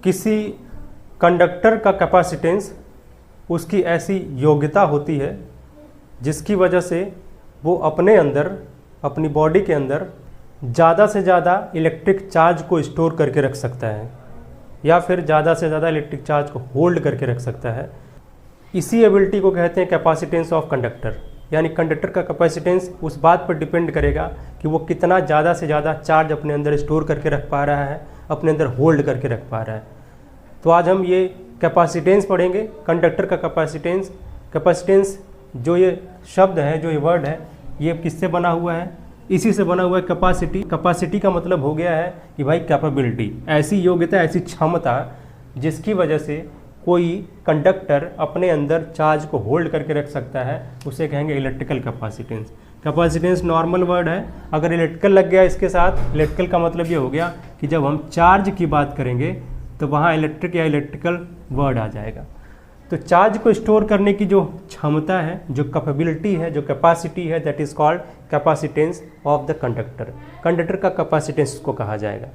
किसी कंडक्टर का कैपेसिटेंस उसकी ऐसी योग्यता होती है जिसकी वजह से वो अपने अंदर, अपनी बॉडी के अंदर ज़्यादा से ज़्यादा इलेक्ट्रिक चार्ज को स्टोर करके रख सकता है या फिर ज़्यादा से ज़्यादा इलेक्ट्रिक चार्ज को होल्ड करके रख सकता है। इसी एबिलिटी को कहते हैं कैपेसिटेंस ऑफ कंडक्टर। यानी कंडक्टर का कैपेसिटेंस उस बात पर डिपेंड करेगा कि वो कितना ज़्यादा से ज़्यादा चार्ज अपने अंदर स्टोर करके रख पा रहा है, अपने अंदर होल्ड करके रख पा रहा है। तो आज हम ये कैपेसिटेंस पढ़ेंगे, कंडक्टर का कैपेसिटेंस। कैपेसिटेंस जो ये शब्द है, जो ये वर्ड है, ये किससे बना हुआ है? इसी से बना हुआ है कैपेसिटी। कैपेसिटी का मतलब हो गया है कि भाई कैपेबिलिटी, ऐसी योग्यता, ऐसी क्षमता जिसकी वजह से कोई कंडक्टर अपने अंदर चार्ज को होल्ड करके रख सकता है, उसे कहेंगे electrical capacitance. Capacitance normal word है, अगर इलेक्ट्रिकल लग गया इसके साथ, इलेक्ट्रिकल का मतलब ये हो गया कि जब हम चार्ज की बात करेंगे तो वहाँ इलेक्ट्रिक या इलेक्ट्रिकल वर्ड आ जाएगा। तो चार्ज को स्टोर करने की जो क्षमता है, जो कैपेबिलिटी है, जो कैपेसिटी है, that is called capacitance of the conductor. Conductor का कैपेसिटेंस को कहा जाएगा।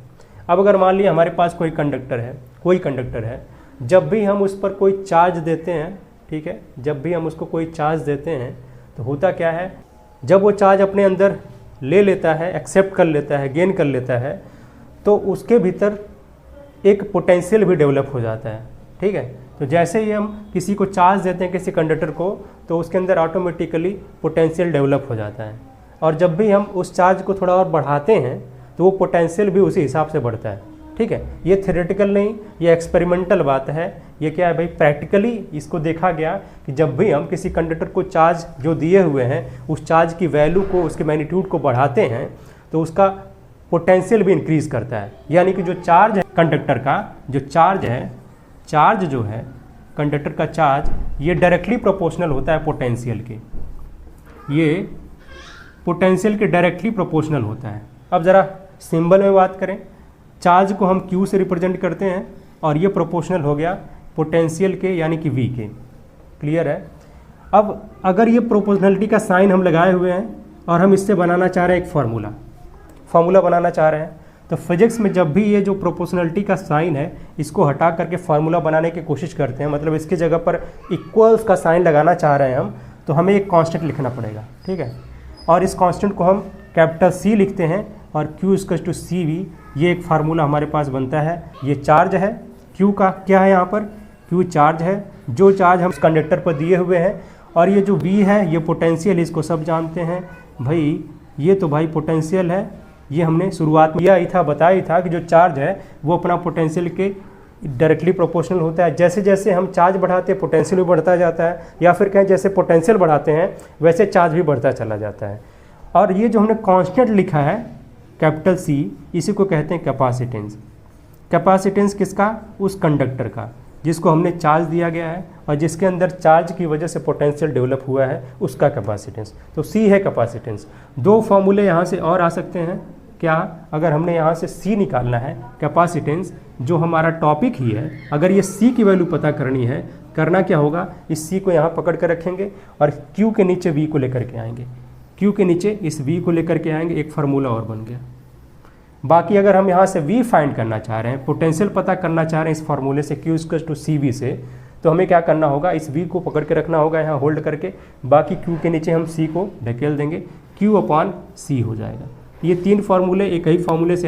अब अगर मान लिया हमारे पास कोई कंडक्टर है, जब भी हम उस पर कोई चार्ज देते हैं, ठीक है, जब भी हम उसको कोई चार्ज देते हैं तो होता क्या है, जब वो चार्ज अपने अंदर ले लेता है, एक्सेप्ट कर लेता है, गेन कर लेता है, तो उसके भीतर एक पोटेंशियल भी डेवलप हो जाता है। ठीक है, तो जैसे ही हम किसी को चार्ज देते हैं, किसी कंडक्टर को, तो उसके अंदर ऑटोमेटिकली पोटेंशियल डेवलप हो जाता है। और जब भी हम उस चार्ज को थोड़ा और बढ़ाते हैं तो वो पोटेंशियल भी उसी हिसाब से बढ़ता है। ठीक है, ये थ्योरेटिकल नहीं, ये एक्सपेरिमेंटल बात है। ये क्या है भाई, प्रैक्टिकली इसको देखा गया कि जब भी हम किसी कंडक्टर को चार्ज जो दिए हुए हैं, उस चार्ज की वैल्यू को, उसके मैग्नीट्यूड को बढ़ाते हैं तो उसका पोटेंशियल भी इंक्रीज करता है। यानी कि जो चार्ज है कंडक्टर का, जो चार्ज है, चार्ज जो है कंडक्टर का चार्ज, ये डायरेक्टली प्रोपोर्शनल होता है पोटेंशियल के। ये पोटेंशियल के डायरेक्टली प्रोपोर्शनल होता है। अब ज़रा सिंबल में बात करें, चार्ज को हम Q से रिप्रेजेंट करते हैं और ये प्रोपोर्शनल हो गया पोटेंशियल के, यानी कि V के। क्लियर है? अब अगर ये प्रोपोर्शनलिटी का साइन हम लगाए हुए हैं और हम इससे बनाना चाह रहे हैं एक फार्मूला बनाना चाह रहे हैं, तो फिजिक्स में जब भी ये जो प्रोपोर्शनलिटी का साइन है, इसको हटा करके फार्मूला बनाने की कोशिश करते हैं, मतलब इसकी जगह पर इक्वल्स का साइन लगाना चाह रहे हैं हम, तो हमें एक कांस्टेंट लिखना पड़ेगा। ठीक है, और इस कांस्टेंट को हम कैपिटल C लिखते हैं और Q = CV। ये एक फार्मूला हमारे पास बनता है। ये चार्ज है, Q का क्या है यहाँ पर, Q चार्ज है, जो चार्ज हम कंडक्टर पर दिए हुए हैं, और ये जो V है ये पोटेंशियल, इसको सब जानते हैं भाई। ये तो भाई पोटेंशियल है, ये हमने शुरुआत में बताया ही था कि जो चार्ज है वो अपना पोटेंशियल के डायरेक्टली प्रोपोर्शनल होता है। जैसे जैसे हम चार्ज बढ़ाते हैं पोटेंशियल भी बढ़ता जाता है, या फिर कहें जैसे पोटेंशियल बढ़ाते हैं वैसे चार्ज भी बढ़ता चला जाता है। और ये जो हमने कांस्टेंट लिखा है कैपिटल C, इसी को कहते हैं कैपेसिटेंस। कैपेसिटेंस किसका? उस कंडक्टर का जिसको हमने चार्ज दिया गया है और जिसके अंदर चार्ज की वजह से पोटेंशियल डेवलप हुआ है, उसका कैपेसिटेंस। तो C है कैपेसिटेंस। दो फॉर्मूले यहाँ से और आ सकते हैं। क्या? अगर हमने यहाँ से C निकालना है, कैपेसिटेंस जो हमारा टॉपिक ही है, अगर ये C की वैल्यू पता करनी है, करना क्या होगा, इस C को यहाँ पकड़ कर रखेंगे और Q के नीचे V को लेकर के आएंगे, Q के नीचे इस V को लेकर के आएंगे, एक फार्मूला और बन गया। बाकी अगर हम यहाँ से V फाइंड करना चाह रहे हैं, पोटेंशियल पता करना चाह रहे हैं इस फार्मूले से Q = CV से, तो हमें क्या करना होगा, इस V को पकड़ के रखना होगा यहाँ होल्ड करके, बाकी Q के नीचे हम C को ढकेल देंगे, Q/C हो जाएगा। ये तीन फार्मूले एक ही फार्मूले से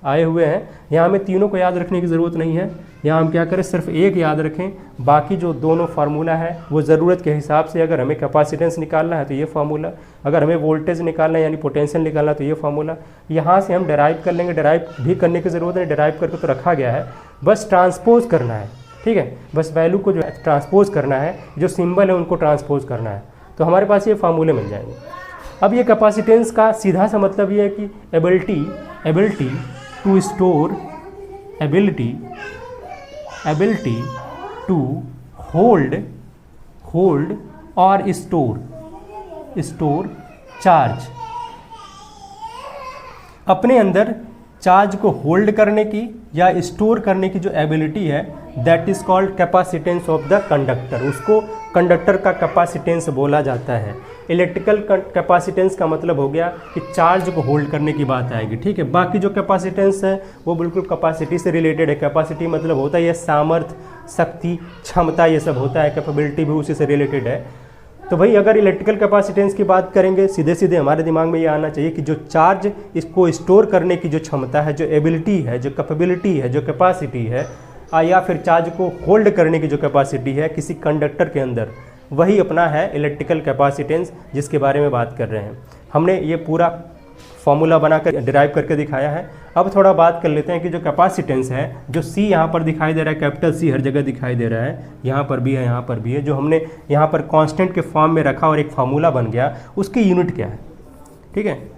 आए हुए हैं। यहाँ हमें तीनों को याद रखने की ज़रूरत नहीं है, यहाँ हम क्या करें, सिर्फ एक याद रखें। बाकी जो दोनों फार्मूला है वो ज़रूरत के हिसाब से, अगर हमें कैपेसिटेंस निकालना है तो ये फार्मूला, अगर हमें वोल्टेज निकालना है यानी पोटेंशियल निकालना है तो ये फार्मूला, यहाँ से हम डेराइव कर लेंगे। डेराइव भी करने की ज़रूरत नहीं, डेराइव करके तो रखा गया है, बस ट्रांसपोज करना है। ठीक है, बस वैल्यू को जो है ट्रांसपोज करना है, जो सिंबल है उनको ट्रांसपोज करना है, तो हमारे पास ये फार्मूले मिल जाएंगे। अब ये कैपेसिटेंस का सीधा सा मतलब ये है कि ability to store, ability to hold और स्टोर चार्ज, अपने अंदर चार्ज को होल्ड करने की या स्टोर करने की जो एबिलिटी है that is called capacitance of the conductor, उसको कंडक्टर का कैपेसिटेंस बोला जाता है। इलेक्ट्रिकल कैपेसिटेंस का मतलब हो गया कि चार्ज को होल्ड करने की बात आएगी, ठीक है। बाकी जो कैपेसिटेंस है वो बिल्कुल कैपेसिटी से रिलेटेड है। कैपेसिटी मतलब होता है ये सामर्थ्य, शक्ति, क्षमता, ये सब होता है। कैपेबिलिटी भी उसी से रिलेटेड है। तो भाई अगर इलेक्ट्रिकल कैपेसिटेंस की बात करेंगे, सीधे सीधे हमारे दिमाग में ये आना चाहिए कि जो चार्ज इसको स्टोर करने की जो क्षमता है, जो एबिलिटी है, जो कैपेबिलिटी है, जो कैपेसिटी है, या फिर चार्ज को होल्ड करने की जो कैपेसिटी है किसी कंडक्टर के अंदर, वही अपना है इलेक्ट्रिकल कैपेसिटेंस, जिसके बारे में बात कर रहे हैं। हमने ये पूरा फॉर्मूला बनाकर डिराइव करके दिखाया है। अब थोड़ा बात कर लेते हैं कि जो कैपेसिटेंस है, जो C यहाँ पर दिखाई दे रहा है, कैपिटल C हर जगह दिखाई दे रहा है, यहाँ पर भी है, यहाँ पर भी है, जो हमने यहाँ पर कांस्टेंट के फॉर्म में रखा और एक फार्मूला बन गया, उसकी यूनिट क्या है, ठीक है।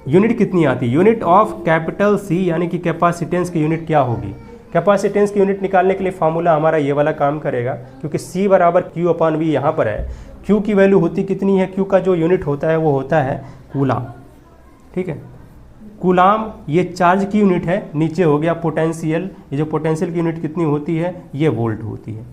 यूनिट कितनी आती है? यूनिट ऑफ कैपिटल C यानी कि कैपेसिटेंस की यूनिट क्या होगी? कैपेसिटेंस की यूनिट निकालने के लिए फार्मूला हमारा ये वाला काम करेगा, क्योंकि C बराबर Q/V यहाँ पर है। Q की वैल्यू होती कितनी है? Q का जो यूनिट होता है वो होता है कूलाम, ठीक है। कूलाम ये चार्ज की यूनिट है, नीचे हो गया पोटेंशियल, ये जो पोटेंशियल की यूनिट कितनी होती है, ये वोल्ट होती है,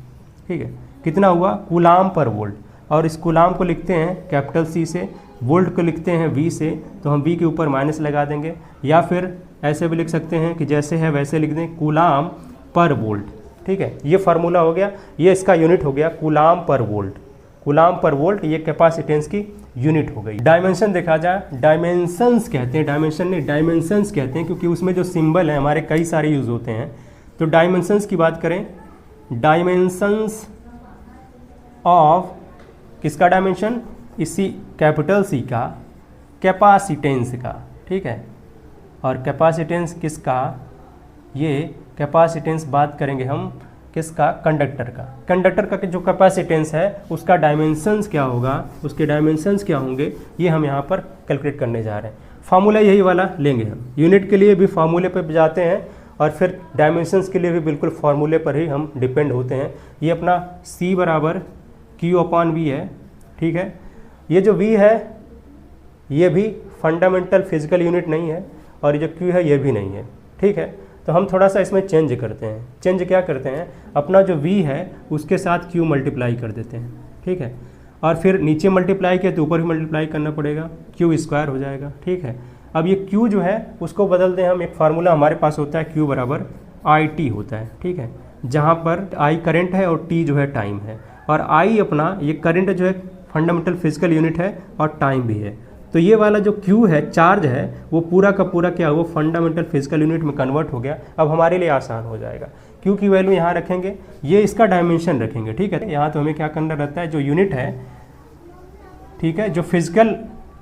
ठीक है। कितना हुआ? कूलाम पर वोल्ट। और इस कूलाम को लिखते हैं कैपिटल C से, वोल्ट को लिखते हैं V से, तो हम V के ऊपर माइनस लगा देंगे, या फिर ऐसे भी लिख सकते हैं कि जैसे है वैसे लिख दें, कूलाम पर वोल्ट, ठीक है। ये फार्मूला हो गया, ये इसका यूनिट हो गया कूलाम पर वोल्ट। कूलाम पर वोल्ट ये कैपेसिटेंस की यूनिट हो गई। डायमेंशन देखा जाए, डायमेंशंस कहते हैं, डायमेंशन नहीं डायमेंशंस कहते हैं, क्योंकि उसमें जो सिंबल है हमारे कई सारे यूज होते हैं। तो डायमेंशंस की बात करें, डायमेंशंस ऑफ किसका डायमेंशन? इसी कैपिटल C का कैपेसिटेंस का, ठीक है। और कैपेसिटेंस किसका? ये कैपेसिटेंस बात करेंगे हम किसका? कंडक्टर का। कंडक्टर का जो कैपेसिटेंस है उसका डायमेंशंस क्या होगा, उसके डायमेंशंस क्या होंगे, ये हम यहाँ पर कैलकुलेट करने जा रहे हैं। फार्मूला यही वाला लेंगे हम। यूनिट के लिए भी फार्मूले पर जाते हैं और फिर डायमेंशंस के लिए भी बिल्कुल फार्मूले पर ही हम डिपेंड होते हैं। ये अपना C बराबर Q/V है, ठीक है। ये जो V है ये भी फंडामेंटल फिजिकल यूनिट नहीं है, और ये जो Q है ये भी नहीं है, ठीक है। तो हम थोड़ा सा इसमें चेंज करते हैं। चेंज क्या करते हैं? अपना जो V है उसके साथ Q मल्टीप्लाई कर देते हैं, ठीक है। और फिर नीचे मल्टीप्लाई किया तो ऊपर भी मल्टीप्लाई करना पड़ेगा, Q² हो जाएगा, ठीक है। अब ये Q जो है उसको बदल दें हम, एक फार्मूला हमारे पास होता है Q बराबर IT होता है, ठीक है, जहाँ पर I करंट है और T जो है टाइम है। और I अपना ये करंट जो है फंडामेंटल फिजिकल यूनिट है और टाइम भी है। तो ये वाला जो Q है, चार्ज है, वो पूरा का पूरा क्या हुआ? फंडामेंटल फिजिकल यूनिट में कन्वर्ट हो गया। अब हमारे लिए आसान हो जाएगा। Q की वैल्यू यहाँ रखेंगे, ये इसका डायमेंशन रखेंगे, ठीक है। यहाँ तो हमें क्या करना रहता है, जो यूनिट है, ठीक है, जो फिजिकल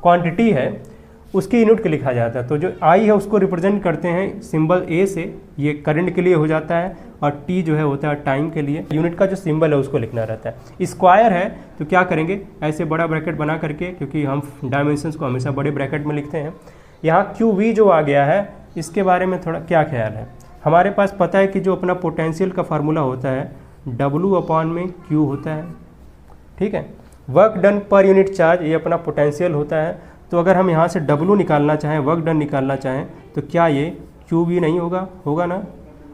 क्वांटिटी है उसकी यूनिट को लिखा जाता है। तो जो I है उसको रिप्रेजेंट करते हैं सिंबल A से, ये करंट के लिए हो जाता है, और T जो है होता है टाइम के लिए। यूनिट का जो सिंबल है उसको लिखना रहता है। स्क्वायर है तो क्या करेंगे, ऐसे बड़ा ब्रैकेट बना करके, क्योंकि हम डायमेंशंस को हमेशा बड़े ब्रैकेट में लिखते हैं। यहाँ QV जो आ गया है, इसके बारे में थोड़ा क्या ख्याल है? हमारे पास पता है कि जो अपना पोटेंशियल का फार्मूला होता है W/Q होता है, ठीक है। Work done per unit charge ये अपना पोटेंशियल होता है। तो अगर हम यहाँ से W निकालना चाहें, वर्क डन निकालना चाहें, तो क्या ये QV नहीं होगा? होगा ना।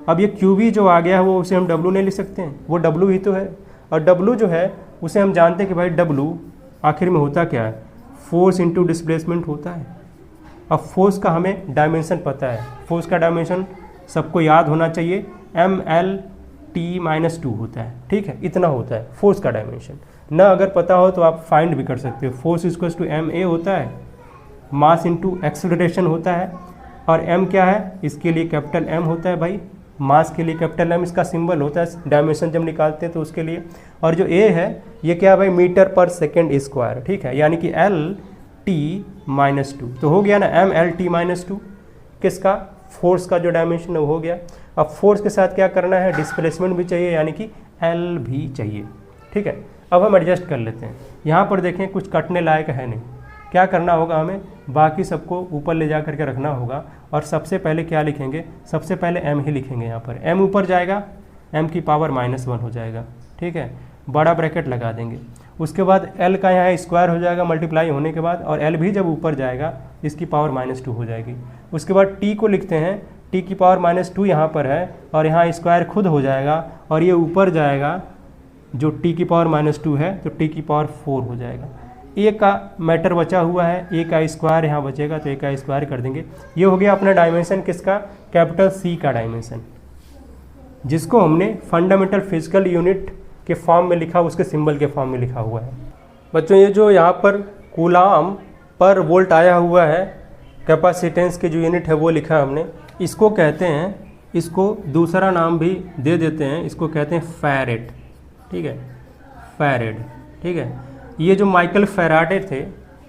अब ये QV जो आ गया है वो उसे हम W नहीं लिख सकते हैं, वो W ही तो है। और W जो है उसे हम जानते हैं कि भाई W आखिर में होता क्या है? फोर्स इंटू डिस्प्लेसमेंट होता है। अब फोर्स का हमें डायमेंशन पता है, फोर्स का डायमेंशन सबको याद होना चाहिए, MLT-2 होता है, ठीक है, इतना होता है फोर्स का डायमेंशन। ना अगर पता हो तो आप फाइंड भी कर सकते हो। फोर्स इक्वल्स टू MA होता है, मास इंटू एक्सेलरेशन होता है, और M क्या है? इसके लिए कैपिटल M होता है भाई, मास के लिए कैपिटल M इसका सिंबल होता है डायमेंशन जब निकालते हैं तो उसके लिए। और जो A है ये क्या है भाई? मीटर पर सेकेंड स्क्वायर, ठीक है, यानी कि LT-2 तो हो गया ना, MLT-2 किसका? फोर्स का जो डायमेंशन है वो हो गया। अब फोर्स के साथ क्या करना है? डिस्प्लेसमेंट भी चाहिए, यानी कि L भी चाहिए, ठीक है। अब हम एडजस्ट कर लेते हैं। यहाँ पर देखें कुछ कटने लायक है नहीं, क्या करना होगा हमें? बाकी सबको ऊपर ले जा करके रखना होगा। और सबसे पहले क्या लिखेंगे? सबसे पहले M ही लिखेंगे। यहाँ पर M ऊपर जाएगा, M की पावर -1 हो जाएगा, ठीक है, बड़ा ब्रैकेट लगा देंगे। उसके बाद L का यहाँ स्क्वायर हो जाएगा मल्टीप्लाई होने के बाद, और L भी जब ऊपर जाएगा इसकी पावर -2 हो जाएगी। उसके बाद T को लिखते हैं, t⁻² यहाँ पर है और यहाँ स्क्वायर खुद हो जाएगा और ये ऊपर जाएगा जो t⁻² है तो t⁴ हो जाएगा। ए का मैटर बचा हुआ है, ए का स्क्वायर यहाँ बचेगा तो ए का स्क्वायर कर देंगे। ये हो गया अपना डायमेंशन किसका, कैपिटल सी का डायमेंशन, जिसको हमने फंडामेंटल फिजिकल यूनिट के फॉर्म में लिखा, उसके सिंबल के फॉर्म में लिखा हुआ है। बच्चों ये जो यहाँ पर कूलाम पर वोल्ट आया हुआ है, कैपेसिटेंस की जो यूनिट है वो लिखा हमने, इसको कहते हैं, इसको दूसरा नाम भी दे देते हैं, इसको कहते हैं फैरेड। ठीक है, फैरेड। ठीक है, ये जो माइकल फैराडे थे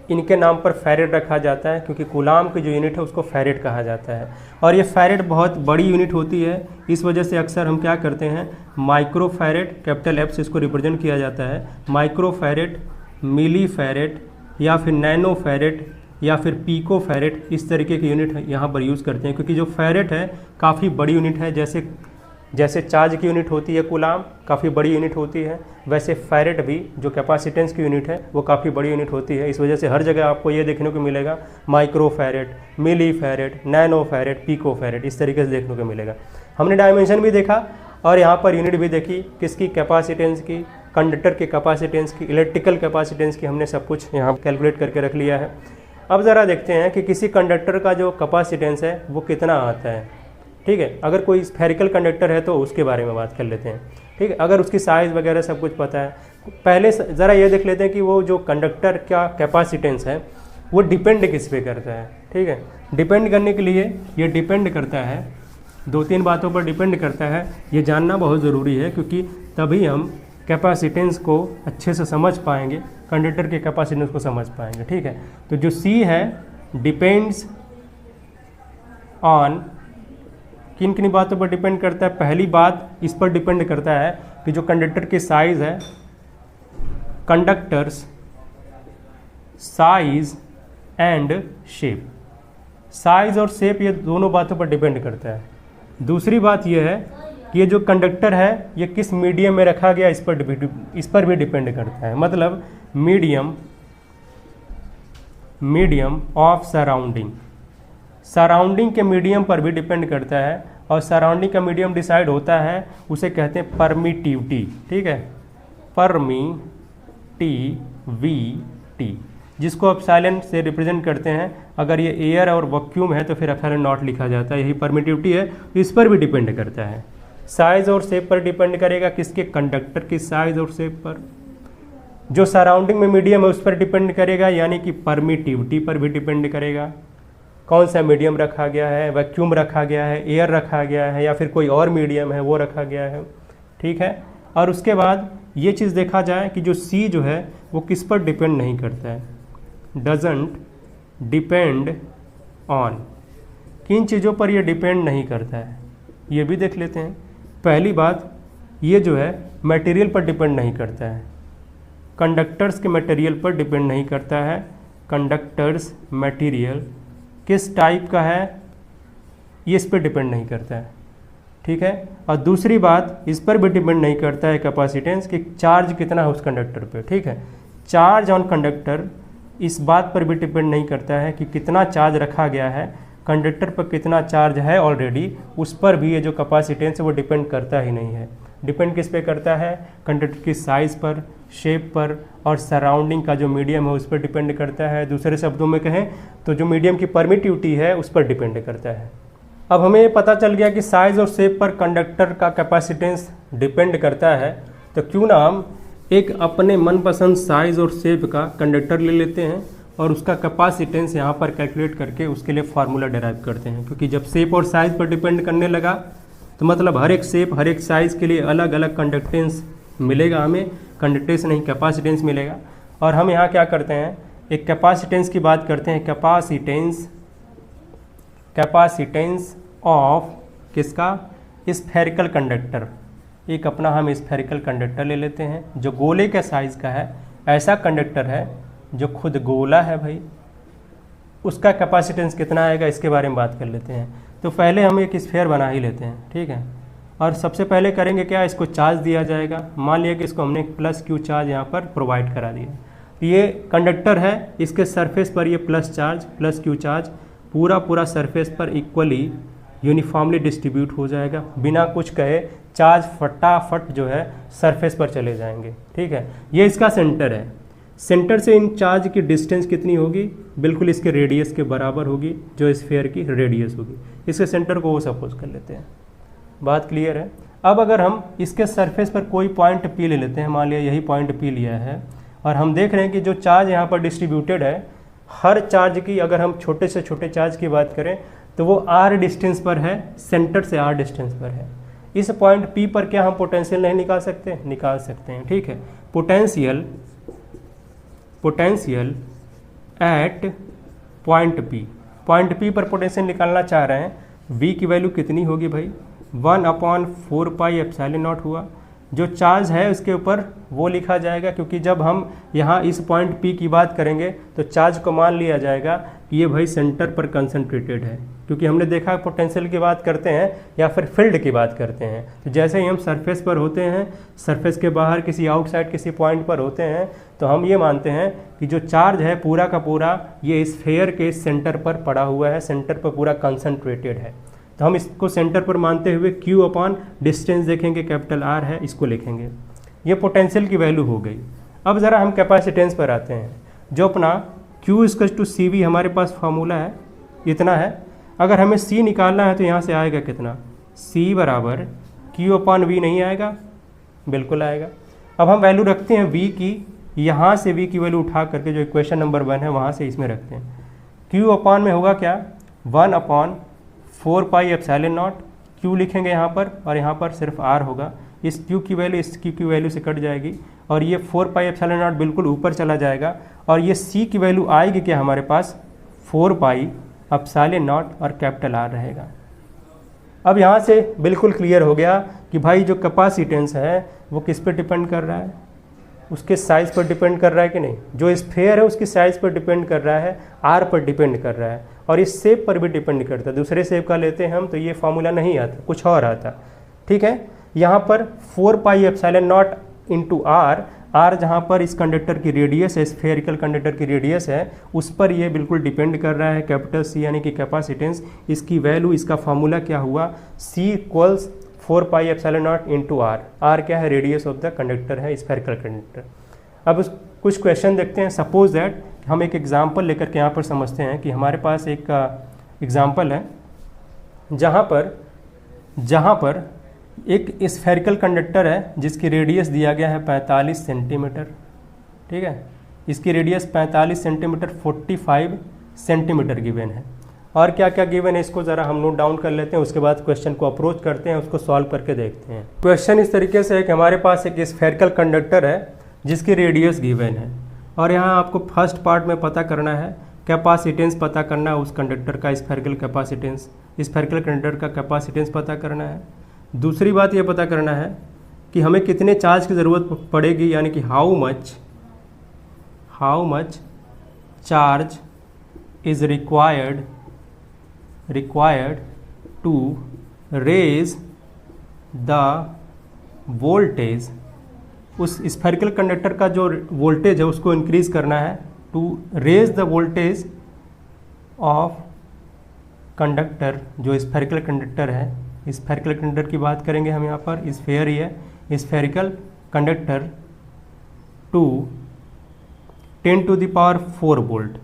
इनके नाम पर फैरेड रखा जाता है क्योंकि कूलाम की जो यूनिट है उसको फैरेड कहा जाता है। और ये फैरेड बहुत बड़ी यूनिट होती है, इस वजह से अक्सर हम क्या करते हैं, माइक्रो फैरेड, कैपिटल एफ से इसको रिप्रेजेंट किया जाता है, माइक्रो फैरेड, मिली फैरेड या फिर नैनो फैरेड या फिर पीको फैरेड, इस तरीके की यूनिट यहाँ पर यूज़ करते हैं क्योंकि जो फैरेड है काफ़ी बड़ी यूनिट है। जैसे चार्ज की यूनिट होती है कूलाम, काफ़ी बड़ी यूनिट होती है, वैसे फैरेड भी जो कैपेसिटेंस की यूनिट है वो काफ़ी बड़ी यूनिट होती है। इस वजह से हर जगह आपको ये देखने को मिलेगा micro farad, milli farad, nano farad, pico farad, इस तरीके से देखने को मिलेगा। हमने डायमेंशन भी देखा और यहाँ पर यूनिट भी देखी, किसकी, कैपेसिटेंस की, कंडक्टर के कैपेसिटेंस की, इलेक्ट्रिकल कैपेसिटेंस की, हमने सब कुछ यहाँ कैलकुलेट करके रख लिया है। अब ज़रा देखते हैं कि किसी कंडक्टर का जो कैपेसिटेंस है वो कितना आता है। ठीक है, अगर कोई स्फेरिकल कंडक्टर है तो उसके बारे में बात कर लेते हैं। ठीक है, अगर उसकी साइज़ वगैरह सब कुछ पता है, पहले ज़रा ये देख लेते हैं कि वो जो कंडक्टर का कैपेसिटेंस है वो डिपेंड किस पे करता है। ठीक है, डिपेंड करने के लिए ये डिपेंड करता है, 2-3 बातों पर डिपेंड करता है, ये जानना बहुत ज़रूरी है क्योंकि तभी हम कैपेसिटेंस को अच्छे से समझ पाएंगे, कंडक्टर के कैपेसिटेंस को समझ पाएंगे। ठीक है, तो जो सी है डिपेंड्स ऑन, किन किन बातों पर डिपेंड करता है। पहली बात इस पर डिपेंड करता है कि जो कंडक्टर की साइज़ है, conductors size and shape, size और शेप ये दोनों बातों पर डिपेंड करता है। दूसरी बात ये है कि ये जो कंडक्टर है ये किस मीडियम में रखा गया इस पर भी डिपेंड करता है। मतलब मीडियम ऑफ सराउंडिंग के मीडियम पर भी डिपेंड करता है और सराउंडिंग का मीडियम डिसाइड होता है, उसे कहते हैं परमिटिविटी। ठीक है, परमिटिविटी, जिसको एप्सिलॉन से रिप्रेजेंट करते हैं। अगर ये एयर और वैक्यूम है तो फिर एप्सिलॉन नॉट लिखा जाता है, यही परमिटिविटी है। इस पर भी डिपेंड करता है, साइज़ और शेप पर डिपेंड करेगा, किसके, कंडक्टर की साइज़ और शेप पर। जो सराउंडिंग में मीडियम है उस पर डिपेंड करेगा, यानी कि परमिटिविटी पर भी डिपेंड करेगा, कौन सा मीडियम रखा गया है, वैक्यूम रखा गया है, एयर रखा गया है या फिर कोई और मीडियम है वो रखा गया है। ठीक है, और उसके बाद ये चीज़ देखा जाए कि जो सी जो है वो किस पर डिपेंड नहीं करता है, डजंट डिपेंड ऑन, किन चीज़ों पर ये डिपेंड नहीं करता है ये भी देख लेते हैं। पहली बात, ये जो है मटेरियल पर डिपेंड नहीं करता है, कंडक्टर्स के मटेरियल पर डिपेंड नहीं करता है। कंडक्टर्स मटेरियल किस टाइप का है ये इस पर डिपेंड नहीं करता है। ठीक है, और दूसरी बात इस पर भी डिपेंड नहीं करता है कैपेसिटेंस कि चार्ज कितना है उस कंडक्टर पे। ठीक है, चार्ज ऑन कंडक्टर इस बात पर भी डिपेंड नहीं करता है कि कितना चार्ज रखा गया है, कंडक्टर पर कितना चार्ज है ऑलरेडी, उस पर भी ये जो कैपेसिटेंस है वो डिपेंड करता ही नहीं है। डिपेंड किस पे करता है, कंडक्टर की साइज़ पर, शेप पर और सराउंडिंग का जो मीडियम है उस पर डिपेंड करता है। दूसरे शब्दों में कहें तो जो मीडियम की परमिटिविटी है उस पर डिपेंड करता है। अब हमें ये पता चल गया कि साइज़ और शेप पर कंडक्टर का कैपेसिटेंस डिपेंड करता है, तो क्यों ना हम एक अपने मनपसंद साइज़ और शेप का कंडक्टर ले लेते हैं और उसका कैपेसिटेंस यहाँ पर कैलकुलेट करके उसके लिए फार्मूला डेराइव करते हैं। क्योंकि जब शेप और साइज़ पर डिपेंड करने लगा तो मतलब हर एक शेप, हर एक साइज़ के लिए अलग अलग कंडक्टेंस मिलेगा, हमें कंडक्टेंस नहीं कैपेसिटेंस मिलेगा। और हम यहाँ क्या करते हैं, एक कैपेसिटेंस की बात करते हैं, कैपेसिटेंस ऑफ किसका, स्फेरिकल कंडक्टर। एक अपना हम स्फेरिकल कंडक्टर ले लेते हैं जो गोले के साइज़ का है, ऐसा कंडक्टर है जो खुद गोला है भाई, उसका कैपेसिटेंस कितना आएगा इसके बारे में बात कर लेते हैं। तो पहले हम एक स्फेयर बना ही लेते हैं। ठीक है, और सबसे पहले करेंगे क्या, इसको चार्ज दिया जाएगा। मान लिया कि इसको हमने प्लस क्यू चार्ज यहाँ पर प्रोवाइड करा दिया। ये कंडक्टर है, इसके सरफेस पर ये प्लस क्यू चार्ज पूरा सरफेस पर इक्वली यूनिफॉर्मली डिस्ट्रीब्यूट हो जाएगा, बिना कुछ कहे चार्ज फटाफट जो है सरफेस पर चले जाएंगे। ठीक है, ये इसका सेंटर है। सेंटर से इन चार्ज की डिस्टेंस कितनी होगी, बिल्कुल इसके रेडियस के बराबर होगी, जो स्फीयर की रेडियस होगी। इसके सेंटर को वो सपोज कर लेते हैं। बात क्लियर है। अब अगर हम इसके सरफेस पर कोई पॉइंट पी ले लेते हैं, मान लिया यही पॉइंट पी लिया है, और हम देख रहे हैं कि जो चार्ज यहाँ पर डिस्ट्रीब्यूटेड है, हर चार्ज की अगर हम छोटे से छोटे चार्ज की बात करें तो वो r डिस्टेंस पर है, सेंटर से r डिस्टेंस पर है। इस पॉइंट P पर क्या हम पोटेंशियल नहीं निकाल सकते? निकाल सकते हैं। ठीक है, पोटेंशियल एट पॉइंट P पर पोटेंशियल निकालना चाह रहे हैं। V की वैल्यू कितनी होगी भाई? 1/4πε0 हुआ। जो चार्ज है उसके ऊपर वो लिखा जाएगा, क्योंकि जब हम यहाँ इस पॉइंट P की बात करेंगे तो चार्ज को मान लिया जाएगा कि ये भाई सेंटर पर कंसंट्रेटेड है, क्योंकि हमने देखा पोटेंशियल की बात करते हैं या फिर फील्ड की बात करते हैं तो जैसे ही हम सरफेस पर होते हैं, सरफेस के बाहर किसी आउटसाइड किसी पॉइंट पर होते हैं, तो हम ये मानते हैं कि जो चार्ज है पूरा का पूरा ये स्फीयर के सेंटर पर पड़ा हुआ है, सेंटर पर पूरा कंसंट्रेटेड है। तो हम इसको सेंटर पर मानते हुए Q अपॉन डिस्टेंस देखेंगे, कैपिटल R है, इसको लिखेंगे। ये पोटेंशियल की वैल्यू हो गई। अब ज़रा हम कैपेसिटेंस पर आते हैं। जो अपना Q = CV हमारे पास फार्मूला है, इतना है। अगर हमें C निकालना है तो यहाँ से आएगा कितना? C = Q अपॉन V नहीं आएगा? बिल्कुल आएगा। अब हम वैल्यू रखते हैं V की, यहाँ से V की वैल्यू उठा करके जो इक्वेशन नंबर 1 है वहाँ से इसमें रखते हैं। Q अपॉन में होगा क्या? 1/4πε0। Q लिखेंगे यहाँ पर और यहाँ पर सिर्फ R होगा। इस Q की वैल्यू इस Q की वैल्यू से कट जाएगी और ये 4πε0 बिल्कुल ऊपर चला जाएगा और ये C की वैल्यू आएगी क्या हमारे पास? 4πε0 और कैपिटल R रहेगा। अब यहाँ से बिल्कुल क्लियर हो गया कि भाई जो कैपेसिटेंस है वो किस पे डिपेंड कर रहा है? उसके साइज़ पर डिपेंड कर रहा है कि नहीं? जो स्फीयर है उसकी साइज़ पर डिपेंड कर रहा है, R पर डिपेंड कर रहा है और इस शेप पर भी डिपेंड करता है। दूसरे शेप का लेते हैं हम तो ये फार्मूला नहीं आता, कुछ और आता। ठीक है, यहाँ पर 4πε0 इंटू R जहाँ पर इस कंडक्टर की रेडियस है, स्फेरिकल कंडक्टर की रेडियस है, उस पर ये बिल्कुल डिपेंड कर रहा है। कैपिटल C यानी कि कैपेसिटेंस, इसकी वैल्यू, इसका फार्मूला क्या हुआ? C = 4πε0 इंटू R क्या है? रेडियस ऑफ द कंडक्टर है, स्फेरिकल कंडक्टर। अब कुछ क्वेश्चन देखते हैं। सपोज दैट हम एक एग्जाम्पल लेकर के यहाँ पर समझते हैं कि हमारे पास एक एग्जाम्पल है जहाँ पर एक स्फेरिकल कंडक्टर है जिसकी रेडियस दिया गया है 45 सेंटीमीटर। ठीक है, इसकी रेडियस 45 सेंटीमीटर, 45 सेंटीमीटर गिवन है। और क्या क्या गिवन है इसको ज़रा हम नोट डाउन कर लेते हैं, उसके बाद क्वेश्चन को अप्रोच करते हैं, उसको सॉल्व करके देखते हैं। क्वेश्चन इस तरीके से है कि हमारे पास एक स्फेरिकल कंडक्टर है जिसकी रेडियस गिवन है और यहाँ आपको फर्स्ट पार्ट में पता करना है कैपेसिटेंस, पता करना है उस कंडक्टर का स्फेरिकल कैपेसिटेंस, स्फेरिकल कंडक्टर का कैपेसिटेंस पता करना है। दूसरी बात ये पता करना है कि हमें कितने चार्ज की ज़रूरत पड़ेगी, यानी कि how much charge is required to raise the voltage. उस स्फेरिकल कंडक्टर का जो वोल्टेज है उसको इंक्रीज करना है, to raise the voltage of conductor, जो स्फेरिकल कंडक्टर है। स्फेरिकल कंडक्टर की बात करेंगे हम यहाँ पर, स्फेयर ही है, स्फेरिकल कंडक्टर टू 10⁴ वोल्ट।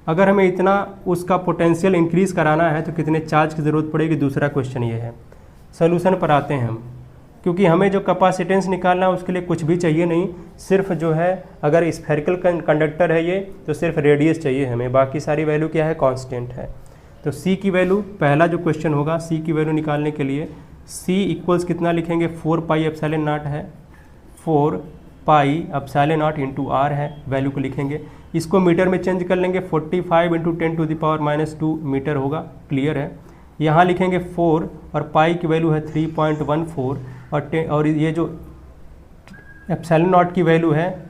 अगर हमें इतना उसका पोटेंशियल इंक्रीज कराना है तो कितने चार्ज की ज़रूरत पड़ेगी? दूसरा क्वेश्चन ये है। सोल्यूशन पर आते हैं हम, क्योंकि हमें जो कैपेसिटेंस निकालना है उसके लिए कुछ भी चाहिए नहीं, सिर्फ जो है अगर स्फेरिकल कंडक्टर है ये तो सिर्फ रेडियस चाहिए हमें, बाकी सारी वैल्यू क्या है? कांस्टेंट है। तो C की वैल्यू, पहला जो क्वेश्चन होगा C की वैल्यू निकालने के लिए C इक्वल्स कितना लिखेंगे? 4πε0 है, 4πε0 इंटू R है, वैल्यू को लिखेंगे। इसको मीटर में चेंज कर लेंगे, 45 × 10⁻⁻2 मीटर होगा। क्लियर है। यहाँ लिखेंगे 4 और पाई की वैल्यू है 3.14 और ये जो ε0 की वैल्यू है,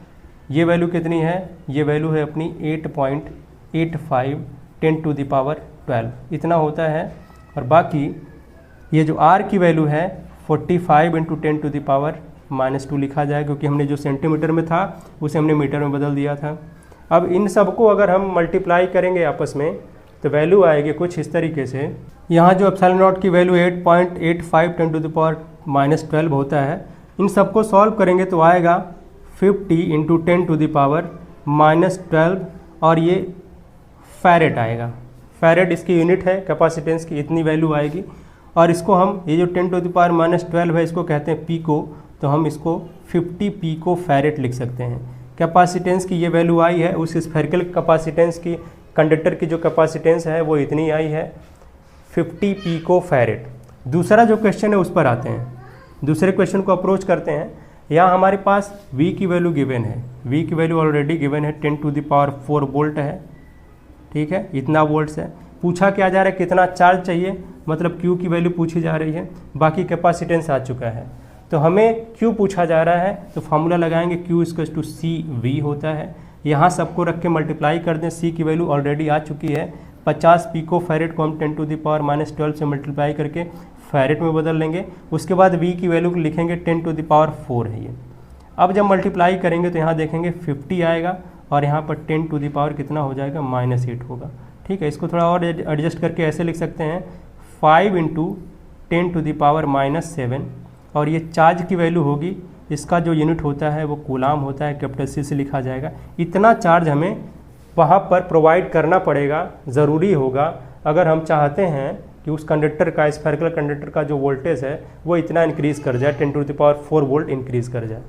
ये वैल्यू कितनी है? ये वैल्यू है अपनी 8.85 10⁻12 इतना होता है। और बाकी ये जो R की वैल्यू है 45 × 10⁻⁻2 लिखा जाए, क्योंकि हमने जो सेंटीमीटर में था उसे हमने मीटर में बदल दिया था। अब इन सब को अगर हम मल्टीप्लाई करेंगे आपस में तो वैल्यू आएगी कुछ इस तरीके से। यहाँ जो एप्सिलॉन नॉट की वैल्यू 8.85 10⁻⁻12 होता है, इन सबको सॉल्व करेंगे तो आएगा 50 × 10⁻⁻12 और ये फैरेड आएगा। फैरेड इसकी यूनिट है कैपेसिटेंस की, इतनी वैल्यू आएगी। और इसको हम ये जो 10⁻⁻12 है इसको कहते हैं पीको, तो हम इसको 50 पीको फैरेड लिख सकते हैं। कैपेसिटेंस की ये वैल्यू आई है, उस स्फेरिकल कैपेसिटेंस की, कंडक्टर की जो कैपेसिटेंस है वो इतनी आई है 50 पीको फैरेड। दूसरा जो क्वेश्चन है उस पर आते हैं, दूसरे क्वेश्चन को अप्रोच करते हैं। यहाँ हमारे पास V की वैल्यू गिवन है, V की वैल्यू ऑलरेडी गिवन है 10⁴ वोल्ट है, ठीक है, इतना वोल्ट्स है। पूछा क्या जा रहा है, कितना चार्ज चाहिए, मतलब Q की वैल्यू पूछी जा रही है, बाकी कैपेसिटेंस आ चुका है। तो हमें Q पूछा जा रहा है तो फार्मूला लगाएंगे, Q = CV होता है। यहाँ सबको रख के मल्टीप्लाई कर दें, C की वैल्यू ऑलरेडी आ चुकी है। 50 पीको फैरेड को हम 10⁻⁻12 से मल्टीप्लाई करके फैरेड में बदल लेंगे। उसके बाद V की वैल्यू लिखेंगे 10⁴ है ये। अब जब मल्टीप्लाई करेंगे तो यहाँ देखेंगे 50 आएगा और यहाँ पर 10⁻, कितना हो जाएगा, -8 होगा। ठीक है, इसको थोड़ा और एडजस्ट करके ऐसे लिख सकते हैं 5 × 10⁻⁻7 और ये चार्ज की वैल्यू होगी, इसका जो यूनिट होता है वो कूलाम होता है, कैपिटल C से लिखा जाएगा। इतना चार्ज हमें वहाँ पर प्रोवाइड करना पड़ेगा, ज़रूरी होगा, अगर हम चाहते हैं कि उस कंडक्टर का, स्फेरिकल कंडक्टर का जो वोल्टेज है वो इतना इंक्रीज़ कर जाए, 10⁴ वोल्ट इंक्रीज़ कर जाए।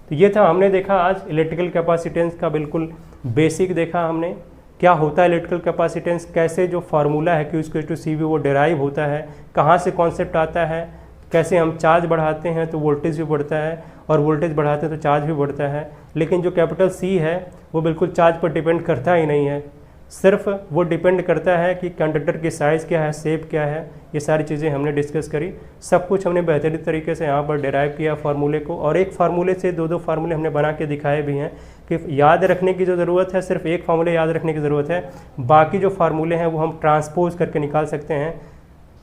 तो ये था, हमने देखा आज इलेक्ट्रिकल कैपेसिटेंस का बिल्कुल बेसिक देखा हमने, क्या होता है इलेक्ट्रिकल कैपेसिटेंस, कैसे जो फार्मूला है Q = CV वो डेराइव होता है, कहाँ से कॉन्सेप्ट आता है, कैसे हम चार्ज बढ़ाते हैं तो वोल्टेज भी बढ़ता है और वोल्टेज बढ़ाते हैं तो चार्ज भी बढ़ता है। लेकिन जो कैपिटल C है वो बिल्कुल चार्ज पर डिपेंड करता ही नहीं है, सिर्फ वो डिपेंड करता है कि कंडक्टर की साइज़ क्या है, शेप क्या है। ये सारी चीज़ें हमने डिस्कस करी, सब कुछ हमने बेहतरीन तरीके से यहाँ पर डेराइव किया फार्मूले को, और एक फार्मूले से दो फार्मूले हमने बना के दिखाए भी हैं कि याद रखने की जो ज़रूरत है, सिर्फ एक फार्मूले याद रखने की ज़रूरत है, बाकी जो फार्मूले हैं वो हम ट्रांसपोज करके निकाल सकते हैं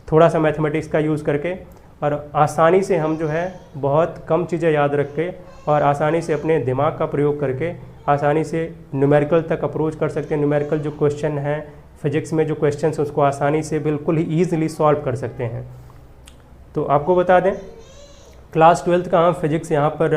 थोड़ा सा मैथमेटिक्स का यूज़ करके, और आसानी से हम जो है बहुत कम चीज़ें याद रख के और आसानी से अपने दिमाग का प्रयोग करके आसानी से न्यूमेरिकल तक अप्रोच कर सकते हैं। न्यूमेरिकल जो क्वेश्चन हैं फिजिक्स में, जो क्वेश्चन हैं उसको आसानी से बिल्कुल ही ईजिली सॉल्व कर सकते हैं। तो आपको बता दें, क्लास 12th का हम फिजिक्स यहाँ पर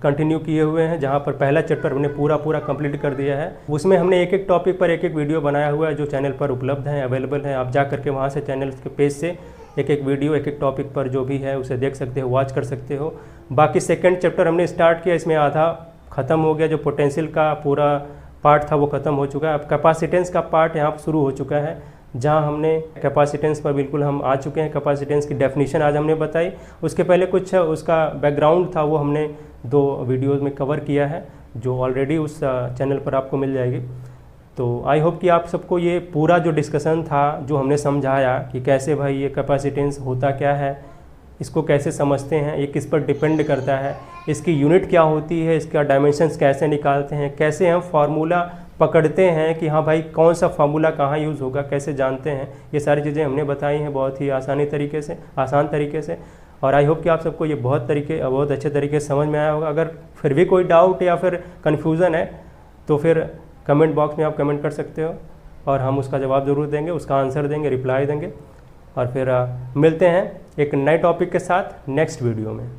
कंटिन्यू किए हुए हैं, जहाँ पर पहला चैप्टर हमने पूरा कंप्लीट कर दिया है। उसमें हमने एक एक टॉपिक पर एक एक वीडियो बनाया हुआ है जो चैनल पर उपलब्ध है, अवेलेबल है। आप जा करके वहाँ से चैनल के पेज से एक एक वीडियो एक एक टॉपिक पर जो भी है उसे देख सकते हो, वॉच कर सकते हो। बाकी सेकंड चैप्टर हमने स्टार्ट किया, इसमें आधा ख़त्म हो गया, जो पोटेंशियल का पूरा पार्ट था वो ख़त्म हो चुका है। अब कैपेसिटेंस का पार्ट यहाँ पर शुरू हो चुका है, जहाँ हमने कैपेसिटेंस पर बिल्कुल हम आ चुके हैं। कैपेसिटेंस की डेफिनेशन आज हमने बताई, उसके पहले कुछ उसका बैकग्राउंड था वो हमने 2 वीडियोज़ में कवर किया है, जो ऑलरेडी उस चैनल पर आपको मिल जाएगी। तो आई होप कि आप सबको ये पूरा जो डिस्कशन था, जो हमने समझाया कि कैसे भाई ये कैपेसिटेंस होता क्या है, इसको कैसे समझते हैं, ये किस पर डिपेंड करता है, इसकी यूनिट क्या होती है, इसका डायमेंशंस कैसे निकालते हैं, कैसे हम फार्मूला पकड़ते हैं कि हाँ भाई कौन सा फार्मूला कहाँ यूज़ होगा, कैसे जानते हैं, ये सारी चीज़ें हमने बताई हैं बहुत ही आसान तरीके से। और आई होप कि आप सबको ये बहुत अच्छे तरीके से समझ में आया होगा। अगर फिर भी कोई डाउट या फिर कन्फ्यूज़न है तो फिर कमेंट बॉक्स में आप कमेंट कर सकते हो और हम उसका जवाब ज़रूर देंगे, उसका आंसर देंगे, रिप्लाई देंगे। और फिर मिलते हैं एक नए टॉपिक के साथ नेक्स्ट वीडियो में।